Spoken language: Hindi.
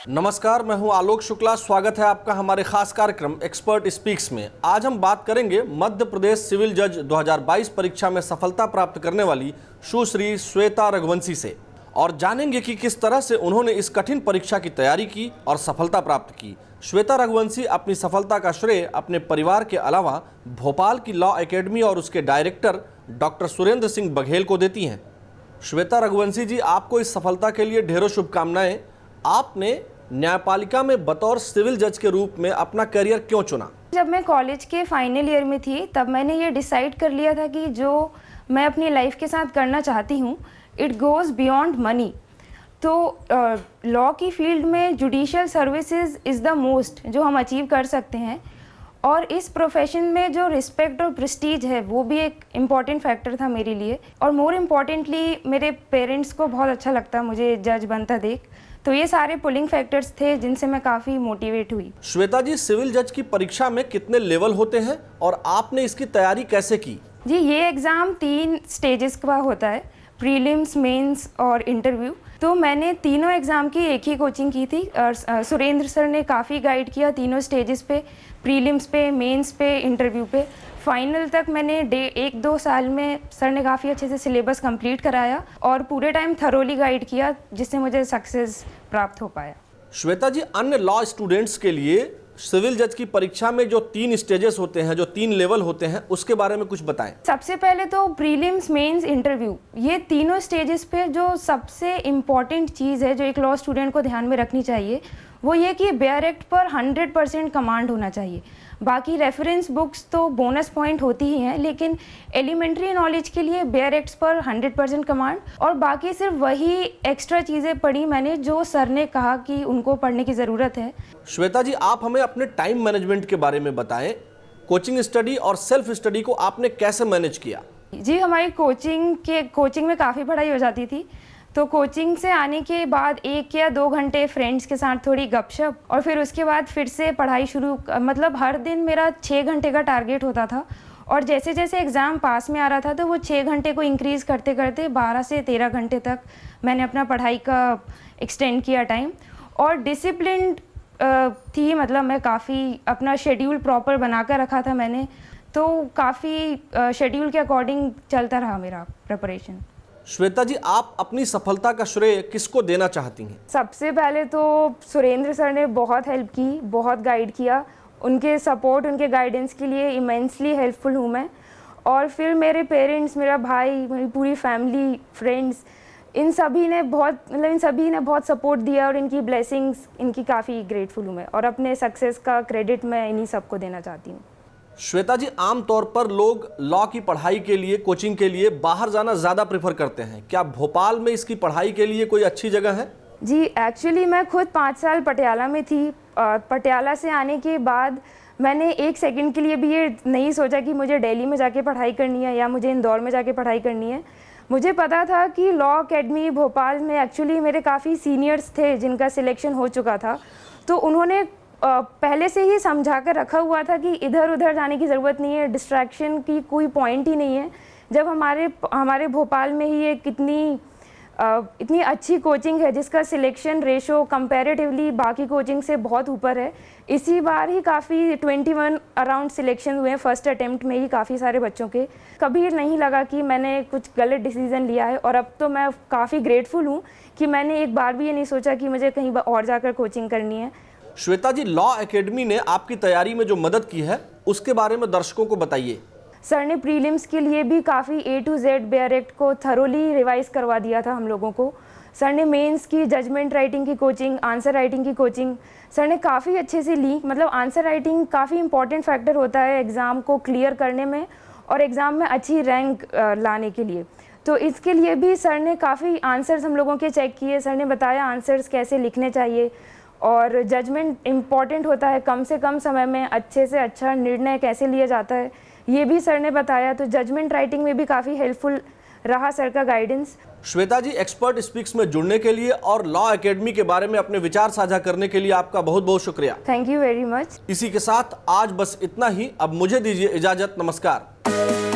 नमस्कार, मैं हूं आलोक शुक्ला। स्वागत है आपका हमारे खास कार्यक्रम एक्सपर्ट स्पीक्स में। आज हम बात करेंगे मध्य प्रदेश सिविल जज 2022 परीक्षा में सफलता प्राप्त करने वाली सुश्री श्वेता रघुवंशी से और जानेंगे कि किस तरह से उन्होंने इस कठिन परीक्षा की तैयारी की और सफलता प्राप्त की। श्वेता रघुवंशी अपनी सफलता का श्रेय अपने परिवार के अलावा भोपाल की लॉ एकेडमी और उसके डायरेक्टर डॉक्टर सुरेंद्र सिंह बघेल को देती हैं। श्वेता रघुवंशी जी, आपको इस सफलता के लिए ढेरों शुभकामनाएं। आपने न्यायपालिका में बतौर सिविल जज के रूप में अपना करियर क्यों चुना? जब मैं कॉलेज के फाइनल ईयर में थी तब मैंने ये डिसाइड कर लिया था कि जो मैं अपनी लाइफ के साथ करना चाहती हूँ इट गोज़ बियॉन्ड मनी। तो लॉ की फील्ड में judicial services is the most जो हम अचीव कर सकते हैं, और इस प्रोफेशन में जो रिस्पेक्ट और प्रेस्टीज है वो भी एक इम्पॉर्टेंट फैक्टर था मेरे लिए। और मोर इम्पॉर्टेंटली मेरे पेरेंट्स को बहुत अच्छा लगता मुझे जज बनता देख। तो ये सारे पुलिंग फैक्टर्स थे जिनसे मैं काफ़ी मोटिवेट हुई। श्वेता जी, सिविल जज की परीक्षा में कितने लेवल होते हैं और आपने इसकी तैयारी कैसे की? जी, ये एग्ज़ाम 3 स्टेजेस का होता है, प्रीलिम्स, मेंस और इंटरव्यू। तो मैंने तीनों एग्ज़ाम की एक ही कोचिंग की थी और सुरेंद्र सर ने काफ़ी गाइड किया तीनों स्टेजेस पे, प्रीलिम्स पे, मेंस पे, इंटरव्यू पे। फाइनल तक मैंने 1-2 साल में सर ने काफ़ी अच्छे से सिलेबस कंप्लीट कराया और पूरे टाइम थरोली गाइड किया, जिससे मुझे सक्सेस प्राप्त हो पाया। श्वेता जी, अन्य लॉ स्टूडेंट्स के लिए सिविल जज की परीक्षा में जो 3 स्टेजेस होते हैं, जो 3 लेवल होते हैं, उसके बारे में कुछ बताएं। सबसे पहले तो प्रीलिम्स, मेंस, इंटरव्यू, ये तीनों स्टेजेस पे जो सबसे इम्पॉर्टेंट चीज़ है जो एक लॉ स्टूडेंट को ध्यान में रखनी चाहिए वो ये कि बेयर एक्ट पर 100% कमांड होना चाहिए। बाकी रेफरेंस बुक्स तो बोनस पॉइंट होती ही हैं, लेकिन एलिमेंट्री नॉलेज के लिए बेयर एक्ट्स पर 100% कमांड, और बाकी सिर्फ वही एक्स्ट्रा चीज़ें पढ़ी मैंने जो सर ने कहा कि उनको पढ़ने की ज़रूरत है। श्वेता जी, आप हमें अपने टाइम मैनेजमेंट के बारे में बताएं। कोचिंग स्टडी और सेल्फ स्टडी को आपने कैसे मैनेज किया? जी, हमारी कोचिंग में काफ़ी पढ़ाई हो जाती थी, तो कोचिंग से आने के बाद 1 या 2 घंटे फ्रेंड्स के साथ थोड़ी गपशप और फिर उसके बाद फिर से पढ़ाई शुरू। मतलब हर दिन मेरा 6 घंटे का टारगेट होता था, और जैसे जैसे एग्ज़ाम पास में आ रहा था तो वो 6 घंटे को इंक्रीज़ करते करते 12 से 13 घंटे तक मैंने अपना पढ़ाई का एक्सटेंड किया टाइम। और डिसिप्लिन्ड थी, मतलब मैं काफ़ी अपना शेड्यूल प्रॉपर बना कर रखा था मैंने, तो काफ़ी शेड्यूल के अकॉर्डिंग चलता रहा मेरा प्रिपरेशन। श्वेता जी, आप अपनी सफलता का श्रेय किसको देना चाहती हैं? सबसे पहले तो सुरेंद्र सर ने बहुत हेल्प की, बहुत गाइड किया। उनके सपोर्ट, उनके गाइडेंस के लिए इमेंसली हेल्पफुल हूँ मैं। और फिर मेरे पेरेंट्स, मेरा भाई, मेरी पूरी फैमिली, फ्रेंड्स, इन सभी ने बहुत सपोर्ट दिया और इनकी ब्लेसिंग्स, इनकी काफ़ी ग्रेटफुल हूँ मैं, और अपने सक्सेस का क्रेडिट मैं इन्हीं सबको देना चाहती हूँ। श्वेता जी, आमतौर पर लोग लॉ की पढ़ाई के लिए, कोचिंग के लिए बाहर जाना ज़्यादा प्रेफर करते हैं। क्या भोपाल में इसकी पढ़ाई के लिए कोई अच्छी जगह है? जी, एक्चुअली मैं खुद 5 साल पटियाला में थी। पटियाला से आने के बाद मैंने 1 सेकंड के लिए भी ये नहीं सोचा कि मुझे दिल्ली में जाके पढ़ाई करनी है या मुझे इंदौर में जाके पढ़ाई करनी है। मुझे पता था कि लॉ एकेडमी भोपाल में एक्चुअली मेरे काफ़ी सीनियर्स थे जिनका सिलेक्शन हो चुका था, तो उन्होंने पहले से ही समझा कर रखा हुआ था कि इधर उधर जाने की ज़रूरत नहीं है, डिस्ट्रैक्शन की कोई पॉइंट ही नहीं है। जब हमारे भोपाल में ही एक इतनी अच्छी कोचिंग है जिसका सिलेक्शन रेशो कंपैरेटिवली बाकी कोचिंग से बहुत ऊपर है। इसी बार ही काफ़ी 21 अराउंड सिलेक्शन हुए हैं, फर्स्ट अटेम्प्ट में ही काफ़ी सारे बच्चों के। कभी नहीं लगा कि मैंने कुछ गलत डिसीज़न लिया है, और अब तो मैं काफ़ी ग्रेटफुल हूँ कि मैंने एक बार भी ये नहीं सोचा कि मुझे कहीं और जाकर कोचिंग करनी है। श्वेता जी, लॉ एकेडमी ने आपकी तैयारी में जो मदद की है उसके बारे में दर्शकों को बताइए। सर ने प्रीलिम्स के लिए भी काफ़ी A to Z bare act को थरोली रिवाइज करवा दिया था हम लोगों को। सर ने मेंस की जजमेंट राइटिंग की कोचिंग, आंसर राइटिंग की कोचिंग सर ने काफ़ी अच्छे से ली। मतलब आंसर राइटिंग काफ़ी इंपॉर्टेंट फैक्टर होता है एग्ज़ाम को क्लियर करने में और एग्ज़ाम में अच्छी रैंक लाने के लिए। तो इसके लिए भी सर ने काफ़ी आंसर्स हम लोगों के चेक किए। सर ने बताया आंसर्स कैसे लिखने चाहिए, और जजमेंट इम्पॉर्टेंट होता है, कम से कम समय में अच्छे से अच्छा निर्णय कैसे लिया जाता है, ये भी सर ने बताया। तो जजमेंट राइटिंग में भी काफ़ी हेल्पफुल रहा सर का गाइडेंस। श्वेता जी, एक्सपर्ट स्पीक्स में जुड़ने के लिए और लॉ एकेडमी के बारे में अपने विचार साझा करने के लिए आपका बहुत बहुत शुक्रिया। Thank you very much. इसी के साथ आज बस इतना ही। अब मुझे दीजिए इजाजत। नमस्कार।